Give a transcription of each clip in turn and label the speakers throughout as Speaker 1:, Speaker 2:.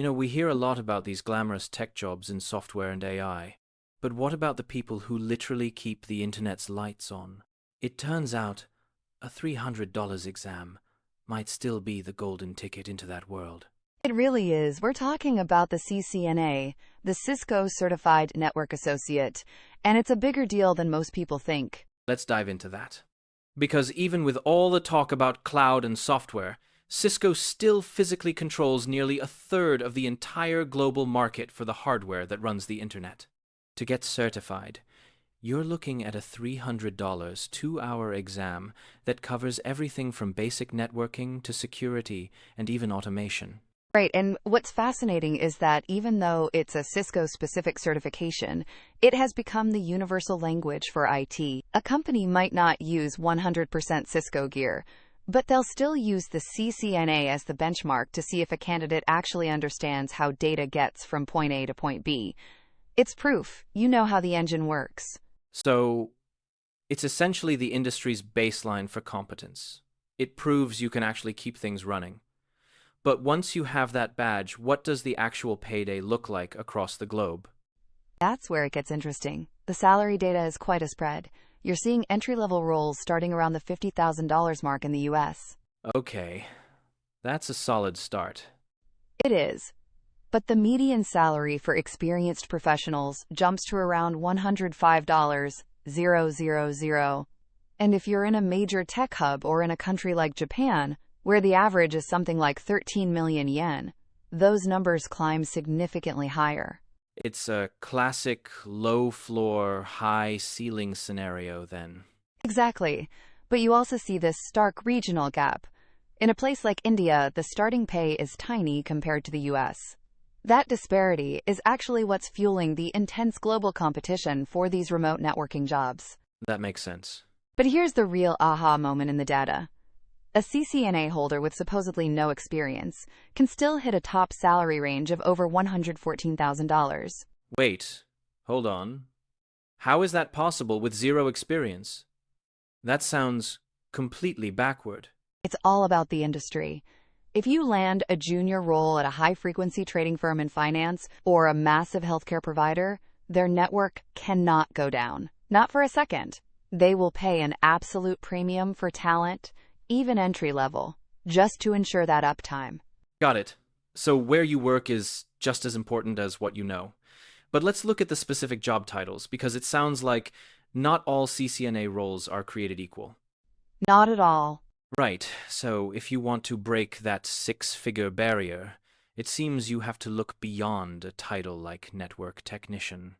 Speaker 1: We hear a lot about these glamorous tech jobs in software and AI. But what about the people who literally keep the internet's lights on? It turns out a $300 exam might still be the golden ticket into that world.
Speaker 2: It really is. We're talking about the CCNA, the Cisco Certified Network Associate, and it's a bigger deal than most people think.
Speaker 1: Let's dive into that. Because even with all the talk about cloud and software, Cisco still physically controls nearly a third of the entire global market for the hardware that runs the internet. To get certified, you're looking at a $300 2-hour exam that covers everything from basic networking to security and even automation.
Speaker 2: Right, and what's fascinating is that even though it's a Cisco-specific certification, it has become the universal language for IT. A company might not use 100% Cisco gear, but they'll still use the CCNA as the benchmark to see if a candidate actually understands how data gets from point A to point B. It's proof you know how the engine works.
Speaker 1: So, it's essentially the industry's baseline for competence. It proves you can actually keep things running. But once you have that badge, what does the actual payday look like across the globe?
Speaker 2: That's where it gets interesting. The salary data is quite a spread. You're seeing entry-level roles starting around the $50,000 mark in the US.
Speaker 1: Okay, that's a solid start.
Speaker 2: It is. But the median salary for experienced professionals jumps to around $105,000. And if you're in a major tech hub or in a country like Japan, where the average is something like 13 million yen, those numbers climb significantly higher.
Speaker 1: It's a classic low-floor, high-ceiling scenario, then.
Speaker 2: Exactly. But you also see this stark regional gap. In a place like India, the starting pay is tiny compared to the US. That disparity is actually what's fueling the intense global competition for these remote networking jobs.
Speaker 1: That makes sense.
Speaker 2: But here's the real aha moment in the data. A CCNA holder with supposedly no experience can still hit a top salary range of over $114,000.
Speaker 1: Wait, hold on. How is that possible with zero experience? That sounds completely backward.
Speaker 2: It's all about the industry. If you land a junior role at a high-frequency trading firm in finance or a massive healthcare provider, their network cannot go down. Not for a second. They will pay an absolute premium for talent, even entry level, just to ensure that uptime.
Speaker 1: Got it. So where you work is just as important as what you know. But let's look at the specific job titles, because it sounds like not all CCNA roles are created equal.
Speaker 2: Not at all.
Speaker 1: Right, so if you want to break that six-figure barrier, it seems you have to look beyond a title like network technician.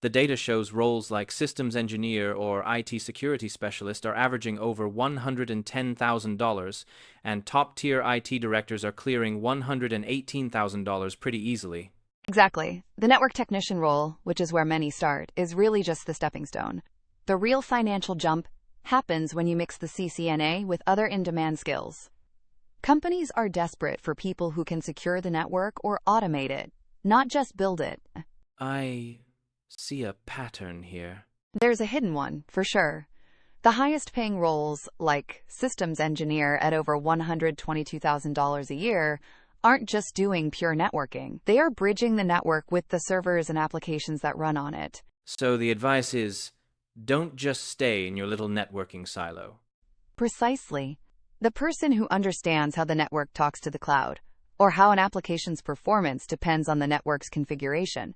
Speaker 1: The data shows roles like systems engineer or IT security specialist are averaging over $110,000, and top-tier IT directors are clearing $118,000 pretty easily.
Speaker 2: Exactly. The network technician role, which is where many start, is really just the stepping stone. The real financial jump happens when you mix the CCNA with other in-demand skills. Companies are desperate for people who can secure the network or automate it, not just build it.
Speaker 1: I see a pattern here.
Speaker 2: There's a hidden one, for sure. The highest paying roles, like systems engineer at over $122,000 a year, aren't just doing pure networking. They are bridging the network with the servers and applications that run on it.
Speaker 1: So the advice is, don't just stay in your little networking silo.
Speaker 2: Precisely. The person who understands how the network talks to the cloud, or how an application's performance depends on the network's configuration,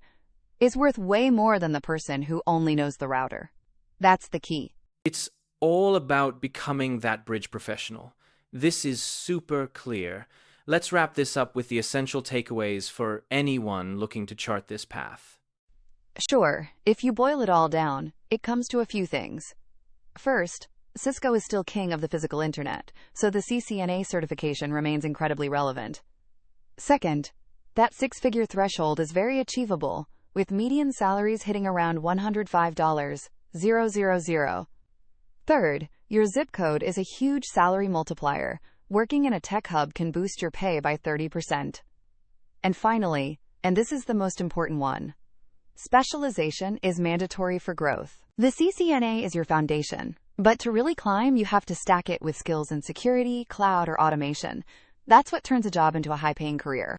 Speaker 2: is worth way more than the person who only knows the router. That's the key.
Speaker 1: It's all about becoming that bridge professional. This is super clear. Let's wrap this up with the essential takeaways for anyone looking to chart this path.
Speaker 2: Sure, if you boil it all down, it comes to a few things. First, Cisco is still king of the physical internet, so the CCNA certification remains incredibly relevant. Second, that six-figure threshold is very achievable, with median salaries hitting around $105,000. Third, your zip code is a huge salary multiplier. Working in a tech hub can boost your pay by 30%. And finally, and this is the most important one, specialization is mandatory for growth. The CCNA is your foundation, but to really climb, you have to stack it with skills in security, cloud, or automation. That's what turns a job into a high-paying career.